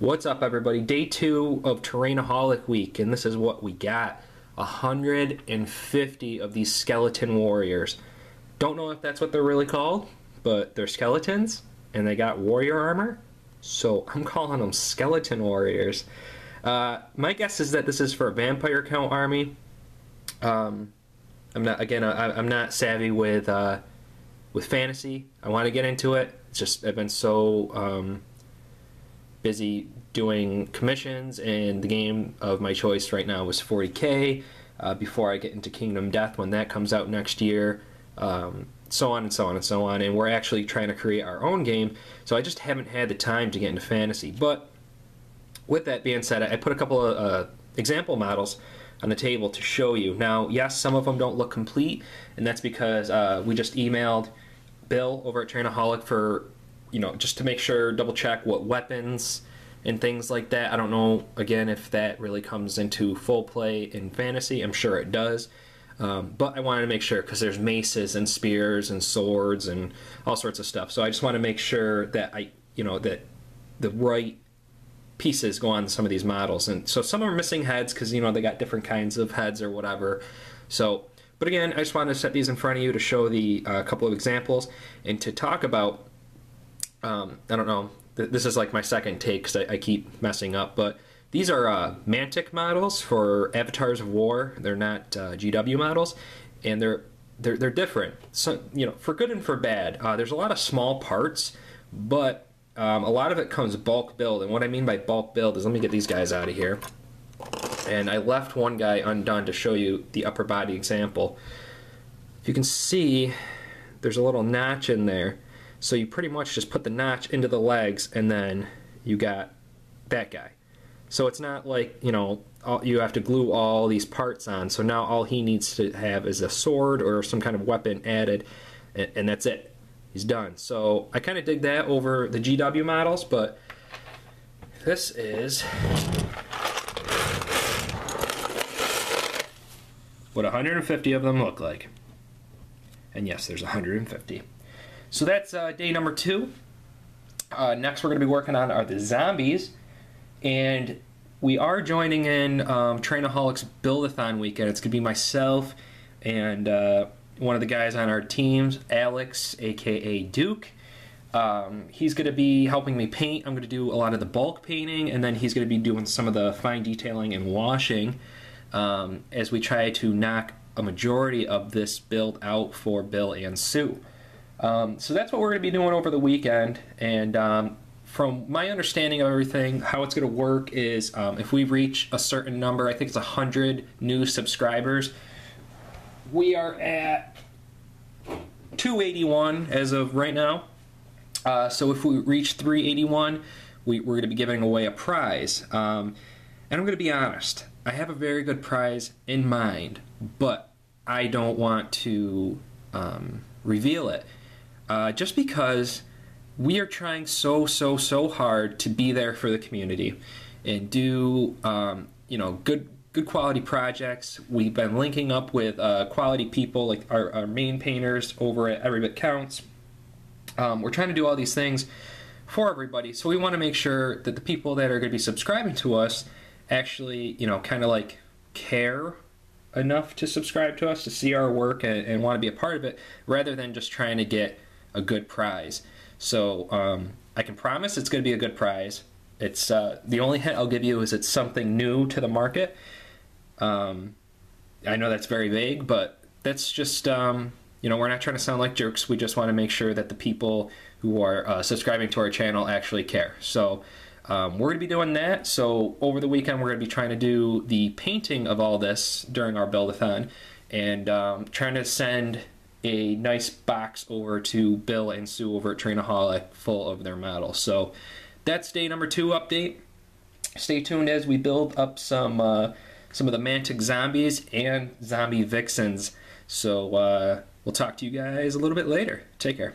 What's up, everybody? Day 2 of Terrainaholic week, and this is what we got. 150 of these skeleton warriors. Don't know if that's what they're really called, but they're skeletons, and they got warrior armor, so I'm calling them skeleton warriors. My guess is that this is for a vampire count army. I'm not savvy with fantasy. I want to get into it. It's just I've been so busy doing commissions, and the game of my choice right now was 40K before I get into Kingdom Death when that comes out next year, so on and so on and so on. And we're actually trying to create our own game, so I just haven't had the time to get into fantasy. But with that being said, I put a couple of example models on the table to show you. Now, yes, some of them don't look complete, and that's because we just emailed Bill over at Terrainaholic for, just to make sure, double check what weapons and things like that. I don't know, again, if that really comes into full play in fantasy. I'm sure it does. But I wanted to make sure, because there's maces and spears and swords and all sorts of stuff. So I just want to make sure that that the right pieces go on some of these models. And so some are missing heads because, they got different kinds of heads or whatever. So, but again, I just wanted to set these in front of you to show the couple of examples and to talk about, I don't know, this is like my second take because I keep messing up, but these are Mantic models for Avatars of War. They're not GW models, and they're different. So, for good and for bad. There's a lot of small parts, but a lot of it comes bulk build. And what I mean by bulk build is, let me get these guys out of here. And I left one guy undone to show you the upper body example. If you can see, there's a little notch in there. So you pretty much just put the notch into the legs, and then you got that guy. So it's not like, you have to glue all these parts on. So now all he needs to have is a sword or some kind of weapon added, and that's it. He's done. So I kind of dig that over the GW models, but this is what 150 of them look like. And yes, there's 150. So that's day number 2. Next we're going to be working on are the zombies, and we are joining in Terrainaholic's Build-a-thon weekend. It's going to be myself and one of the guys on our teams, Alex, aka Duke. He's going to be helping me paint. I'm going to do a lot of the bulk painting, and then he's going to be doing some of the fine detailing and washing as we try to knock a majority of this build out for Bill and Sue. So that's what we're going to be doing over the weekend, and from my understanding of everything, how it's going to work is if we reach a certain number, I think it's 100 new subscribers. We are at 281 as of right now. So if we reach 381, we're going to be giving away a prize. And I'm going to be honest, I have a very good prize in mind, but I don't want to reveal it. Just because we are trying so hard to be there for the community and do good quality projects. We've been linking up with quality people like our main painters over at Every Bit Counts. We're trying to do all these things for everybody, so we want to make sure that the people that are going to be subscribing to us actually kind of like care enough to subscribe to us, to see our work and want to be a part of it, rather than just trying to get a good prize. So I can promise it's going to be a good prize. It's the only hint I'll give you is it's something new to the market. I know that's very vague, but that's just we're not trying to sound like jerks. We just want to make sure that the people who are subscribing to our channel actually care. So we're going to be doing that. So over the weekend we're going to be trying to do the painting of all this during our build-a-thon, and trying to send a nice box over to Bill and Sue over at Terrainaholic full of their models. So that's day number 2 update. Stay tuned as we build up some of the Mantic zombies and zombie vixens. So we'll talk to you guys a little bit later. Take care.